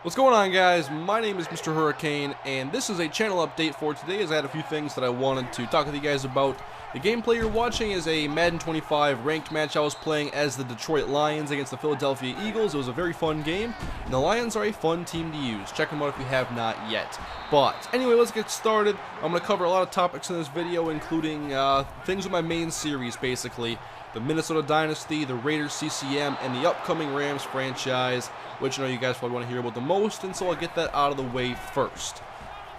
What's going on, guys? My name is Mr. Hurricane, and this is a channel update for today as I had a few things that I wanted to talk with you guys about. The gameplay you're watching is a Madden 25 ranked match I was playing as the Detroit Lions against the Philadelphia Eagles. It was a very fun game, and the Lions are a fun team to use. Check them out if you have not yet. But anyway, let's get started. I'm going to cover a lot of topics in this video, including things with my main series, basically. The Minnesota Dynasty, the Raiders CCM, and the upcoming Rams franchise, which I know you guys probably want to hear about the most, and so I'll get that out of the way first.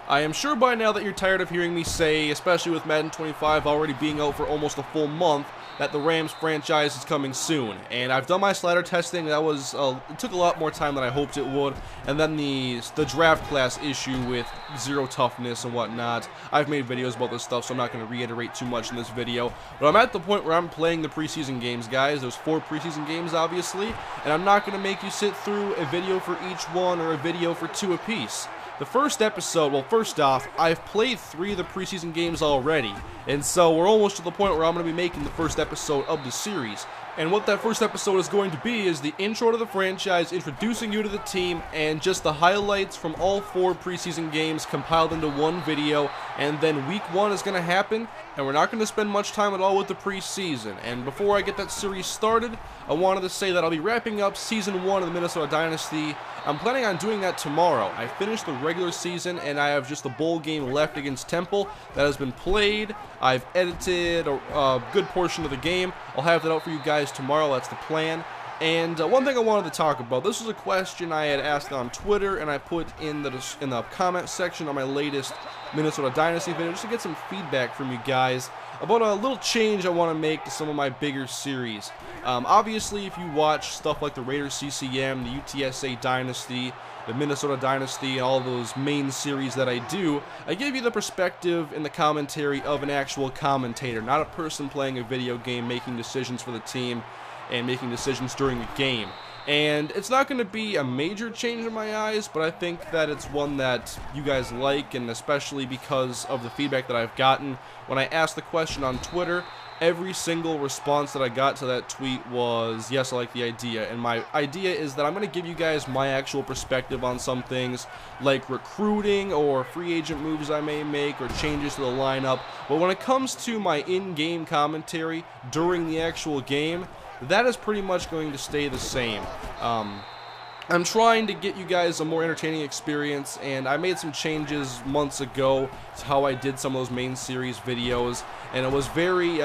I am sure by now that you're tired of hearing me say, especially with Madden 25 already being out for almost a full month, that the Rams franchise is coming soon. And I've done my slider testing. That was it took a lot more time than I hoped it would. And then the draft class issue with zero toughness and whatnot. I've made videos about this stuff, so I'm not going to reiterate too much in this video. But I'm at the point where I'm playing the preseason games, guys. There's 4 preseason games, obviously, and I'm not going to make you sit through a video for each one or a video for 2 apiece. The first episode, well, first off, I've played 3 of the preseason games already, and so we're almost to the point where I'm going to be making the first episode of the series. And what that first episode is going to be is the intro to the franchise, introducing you to the team, and just the highlights from all 4 preseason games compiled into one video. And then week 1 is going to happen, and we're not going to spend much time at all with the preseason. And before I get that series started, I wanted to say that I'll be wrapping up Season 1 of the Minnesota Dynasty. I'm planning on doing that tomorrow. I finished the regular season, and I have just a bowl game left against Temple that has been played. I've edited a good portion of the game. I'll have that out for you guys tomorrow. That's the plan. And one thing I wanted to talk about, this was a question I had asked on Twitter, and I put in the comment section on my latest Minnesota Dynasty video just to get some feedback from you guys about a little change I want to make to some of my bigger series. Obviously, if you watch stuff like the Raiders CCM, the UTSA Dynasty, the Minnesota Dynasty, and all those main series that I do, I give you the perspective and the commentary of an actual commentator, not a person playing a video game, making decisions for the team, and making decisions during the game. And it's not going to be a major change in my eyes, but I think that it's one that you guys like, and especially because of the feedback that I've gotten. When I asked the question on Twitter, every single response that I got to that tweet was, yes, I like the idea. And my idea is that I'm going to give you guys my actual perspective on some things, like recruiting or free agent moves I may make or changes to the lineup. But when it comes to my in-game commentary during the actual game, that is pretty much going to stay the same. I'm trying to get you guys a more entertaining experience, and I made some changes months ago to how I did some of those main series videos, and it was very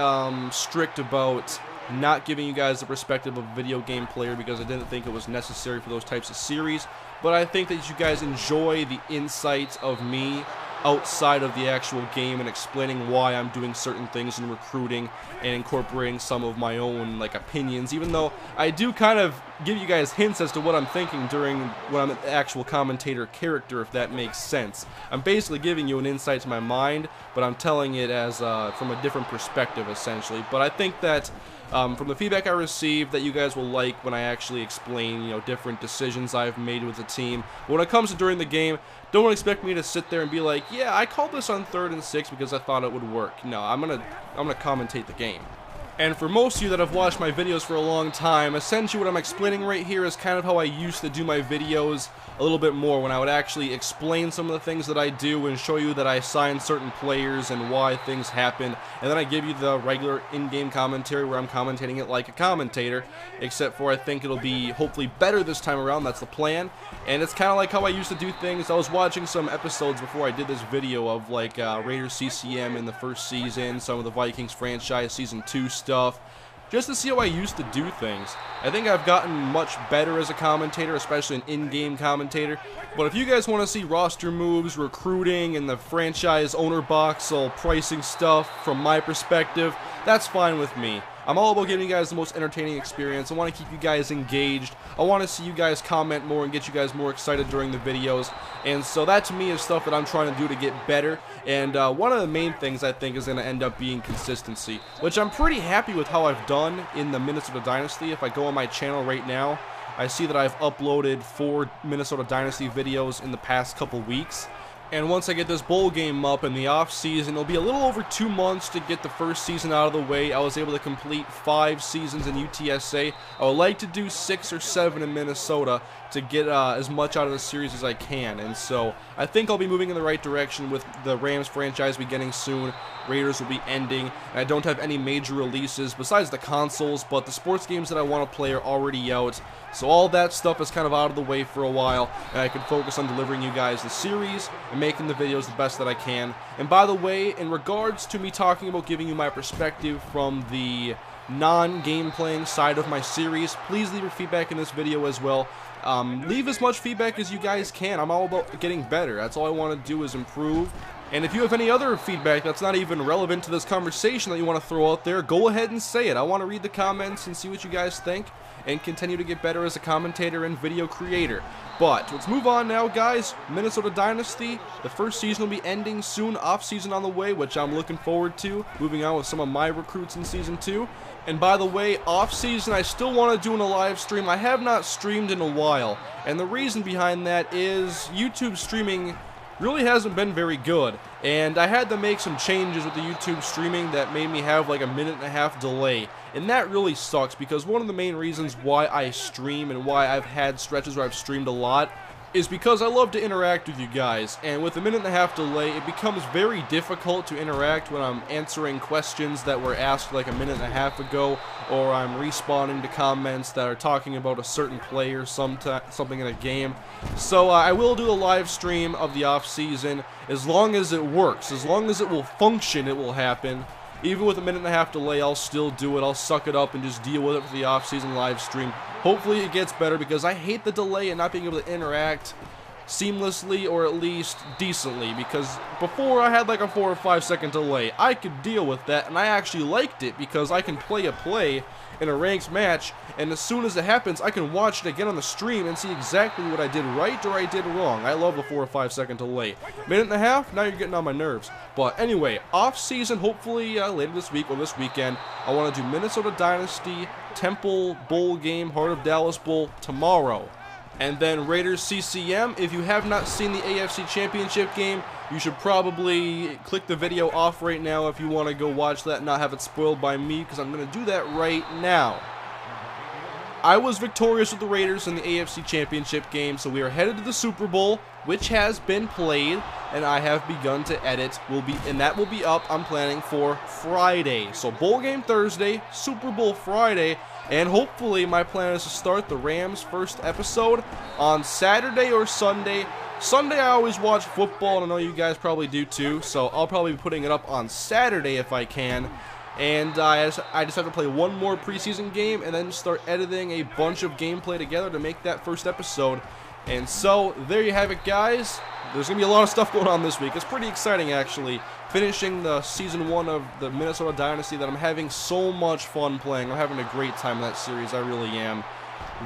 strict about not giving you guys the perspective of a video game player because I didn't think it was necessary for those types of series. But I think that you guys enjoy the insights of me outside of the actual game and explaining why I'm doing certain things in recruiting and incorporating some of my own opinions, even though I do kind of give you guys hints as to what I'm thinking during when I'm an actual commentator character, if that makes sense. I'm basically giving you an insight to my mind, but I'm telling it as from a different perspective essentially. But I think that from the feedback I received, that you guys will like when I actually explain, different decisions I've made with the team. But when it comes to during the game, don't expect me to sit there and be like, yeah, I called this on 3rd and 6 because I thought it would work. No, I'm gonna commentate the game. And for most of you that have watched my videos for a long time, essentially what I'm explaining right here is kind of how I used to do my videos a little bit more, when I would actually explain some of the things that I do and show you that I sign certain players and why things happen, and then I give you the regular in-game commentary where I'm commentating it like a commentator, except for I think it'll be hopefully better this time around. That's the plan. And it's kind of like how I used to do things. I was watching some episodes before I did this video of Raiders CCM in the first season, some of the Vikings franchise Season 2 stuff, just to see how I used to do things. I think I've gotten much better as a commentator, especially an in-game commentator. But if you guys want to see roster moves, recruiting, and the franchise owner box, all pricing stuff from my perspective, that's fine with me. I'm all about giving you guys the most entertaining experience. I want to keep you guys engaged. I want to see you guys comment more and get you guys more excited during the videos. And so that to me is stuff that I'm trying to do to get better. And one of the main things I think is going to end up being consistency, which I'm pretty happy with how I've done in the Minnesota Dynasty. If I go on my channel right now, I see that I've uploaded 4 Minnesota Dynasty videos in the past couple weeks. And once I get this bowl game up in the off season, it'll be a little over 2 months to get the first season out of the way. I was able to complete 5 seasons in UTSA. I would like to do 6 or 7 in Minnesota to get as much out of the series as I can. And so I think I'll be moving in the right direction with the Rams franchise beginning soon. Raiders will be ending. And I don't have any major releases besides the consoles, but the sports games that I want to play are already out. So all that stuff is kind of out of the way for a while, and I can focus on delivering you guys the series and making the videos the best that I can. And by the way, in regards to me talking about giving you my perspective from the non-game playing side of my series, please leave your feedback in this video as well. Leave as much feedback as you guys can. I'm all about getting better. That's all I want to do is improve. And if you have any other feedback that's not even relevant to this conversation that you want to throw out there, go ahead and say it. I want to read the comments and see what you guys think and continue to get better as a commentator and video creator. But let's move on now, guys. Minnesota Dynasty, the first season will be ending soon, off season on the way, which I'm looking forward to, moving on with some of my recruits in season 2. And by the way, off season I still want to do a live stream. I have not streamed in a while, and the reason behind that is YouTube streaming really hasn't been very good, and I had to make some changes with the YouTube streaming that made me have like a 1.5-minute delay, and that really sucks because one of the main reasons why I stream and why I've had stretches where I've streamed a lot is because I love to interact with you guys, and with a 1.5-minute delay it becomes very difficult to interact when I'm answering questions that were asked like a 1.5 minutes ago, or I'm responding to comments that are talking about a certain play or something in a game. So I will do a live stream of the off season as long as it works, as long as it will function, it will happen. Even with a 1.5-minute delay, I'll still do it. I'll suck it up and just deal with it for the off-season live stream. Hopefully it gets better because I hate the delay and not being able to interact seamlessly or at least decently, because before I had like a 4 or 5 second delay. I could deal with that, and I actually liked it because I can play a play in a ranked match, and as soon as it happens I can watch it again on the stream and see exactly what I did right or I did wrong. I love the 4 or 5 second delay. 1.5 minutes, now you're getting on my nerves. But anyway, off season, hopefully later this week or this weekend, I want to do Minnesota Dynasty, Temple Bowl game, Heart of Dallas Bowl tomorrow. And then Raiders CCM. If you have not seen the AFC Championship game, you should probably click the video off right now if you want to go watch that and not have it spoiled by me, because I'm going to do that right now. I was victorious with the Raiders in the AFC Championship game, so we are headed to the Super Bowl, which has been played, and I have begun to edit. And that will be up, I'm planning, for Friday. So Bowl game Thursday, Super Bowl Friday, and hopefully my plan is to start the Rams' first episode on Saturday or Sunday. Sunday I always watch football, and I know you guys probably do too, so I'll probably be putting it up on Saturday if I can. And I just have to play one more preseason game and then start editing a bunch of gameplay together to make that first episode. And so there you have it, guys. There's going to be a lot of stuff going on this week. It's pretty exciting, actually, finishing the Season 1 of the Minnesota Dynasty that I'm having so much fun playing. I'm having a great time in that series. I really am.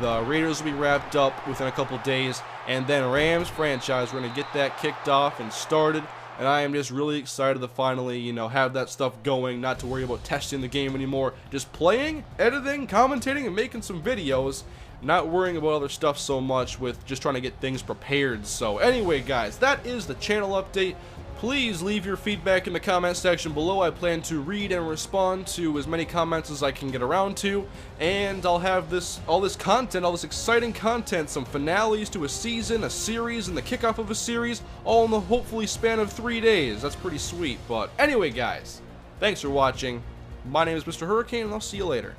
The Raiders will be wrapped up within a couple days, and then Rams franchise, we're going to get that kicked off and started. And I am just really excited to finally, you know, have that stuff going, not to worry about testing the game anymore. Just playing, editing, commentating, and making some videos. Not worrying about other stuff so much with just trying to get things prepared. So anyway, guys, that is the channel update. Please leave your feedback in the comment section below. I plan to read and respond to as many comments as I can get around to, and I'll have all this content, all this exciting content, some finales to a season, a series, and the kickoff of a series, all in the hopefully span of 3 days. That's pretty sweet. But anyway, guys, thanks for watching. My name is Mr. Hurricane, and I'll see you later.